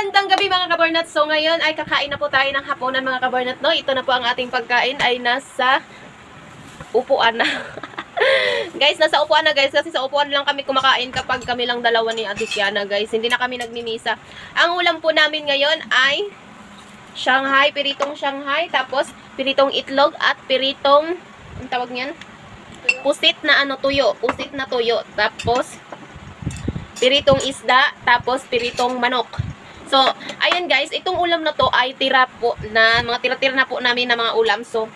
Magandang gabi mga kabarnat. So ngayon ay kakain na po tayo ng hapunan mga kabarnat, no? Ito na po ang ating pagkain ay nasa upuan na. Guys, nasa upuan na guys kasi sa upuan lang kami kumakain kapag kami lang dalawa ni Ate Kiana guys. Hindi na kami nagmimisa. Ang ulam po namin ngayon ay Shanghai, piritong Shanghai, tapos piritong itlog at piritong, ang tawag niyan? Pusit na tuyo. Pusit na tuyo. Tapos piritong isda, tapos piritong manok. So, ayun guys, itong ulam na to ay tira po na, mga tira-tira na po namin na mga ulam. So,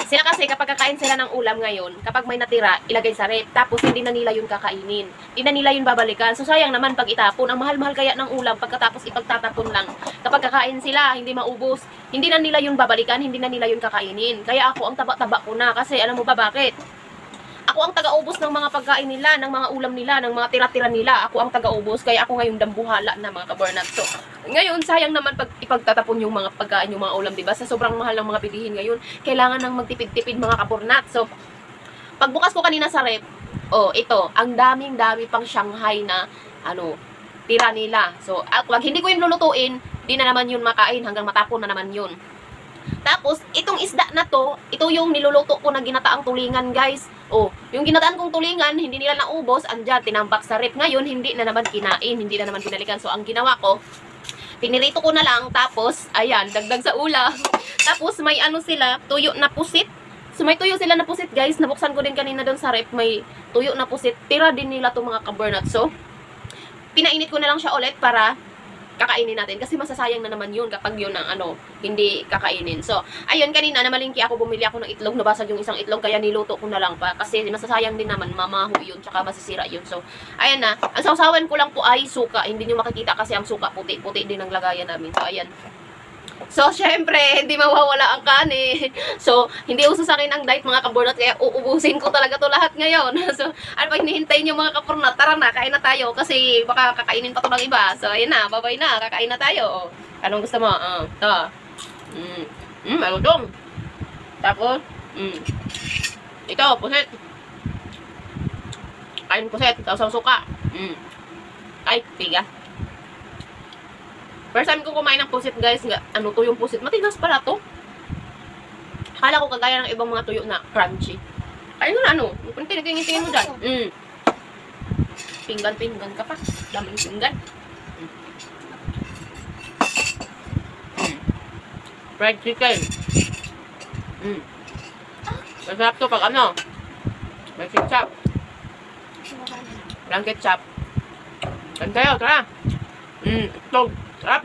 sila kasi kapag kakain sila ng ulam ngayon, kapag may natira, ilagay sa rep. Tapos, hindi na nila yun kakainin. Hindi na nila yun babalikan. So, sayang naman pag itapon. Ang mahal-mahal kaya ng ulam pagkatapos ipagtatapon lang. Kapag kakain sila, hindi maubos. Hindi na nila yun babalikan, hindi na nila yun kakainin. Kaya ako, ang taba-taba ko na. Kasi, alam mo ba bakit? Ako ang taga-ubos ng mga pagkain nila, ng mga ulam nila, ng mga tira-tira nila. Ako ang taga-ubos, kaya ako ngayon dambuhala na mga kabarnat. So, ngayon, sayang naman pag ipagtatapon yung mga pagkain, yung mga ulam, diba? Sa sobrang mahal ng mga bilihin ngayon, kailangan nang magtipid-tipid mga kabarnat. So, pagbukas ko kanina sa rep, oh, ito, ang daming-dami pang Shanghai na, tira nila. So, pag hindi ko yun lulutuin, di na naman yun makain, hanggang matapon na naman yun. Tapos, itong isda na to, ito yung niluluto ko na ginataang tulingan, guys. Oh, yung ginataan kong tulingan, hindi nila naubos, andyan, tinambak sa rep. Ngayon, hindi na naman kinain, hindi na naman binalikan. So, ang ginawa ko, pinirito ko na lang, tapos, ayan, dagdag sa ulam. Tapos, may sila, tuyo na pusit. So, may tuyo sila na pusit, guys. Nabuksan ko din kanina doon sa rep, may tuyo na pusit. Tira din nila to mga kabernat. So, pinainit ko na lang siya ulit para kakainin natin. Kasi masasayang na naman yun kapag yun ang hindi kakainin. So, ayun, kanina namalingki ako, bumili ako ng itlog, nabasag yung isang itlog, kaya niluto ko na lang pa. Kasi masasayang din naman, mamaho yun, tsaka masisira yun. So, ayan na. Ang sausawan ko lang po ay suka. Hindi nyo makikita kasi ang suka puti-puti din ang lagayan namin. So, ayan. So, syempre, hindi mawawala ang kanin. So, hindi uso sa akin ang diet mga kaburnat, kaya uubusin ko talaga to lahat ngayon. So, ano pa hinihintay nyo mga kaburnat? Tara na, kain na tayo kasi baka kakainin pa to ng iba. So, ayan na, babay na, kakain na tayo. Anong gusto mo? Ito. Malutong. Tapos, ito, pusit. Kain pusit, tapos suka. Ay, tiga. First time ko kumain ng pusit, guys. Ano to yung pusit? Matigas pala to. Akala ko kagaya ng ibang mga tuyo na crunchy. Ayun na, tingin mo dyan. Pinggan ka pa. Daming pinggan. Fried chicken. Masarap to pag may ketchup. Walang ketchup. Kan tayo, tara. Itlog. Sarap.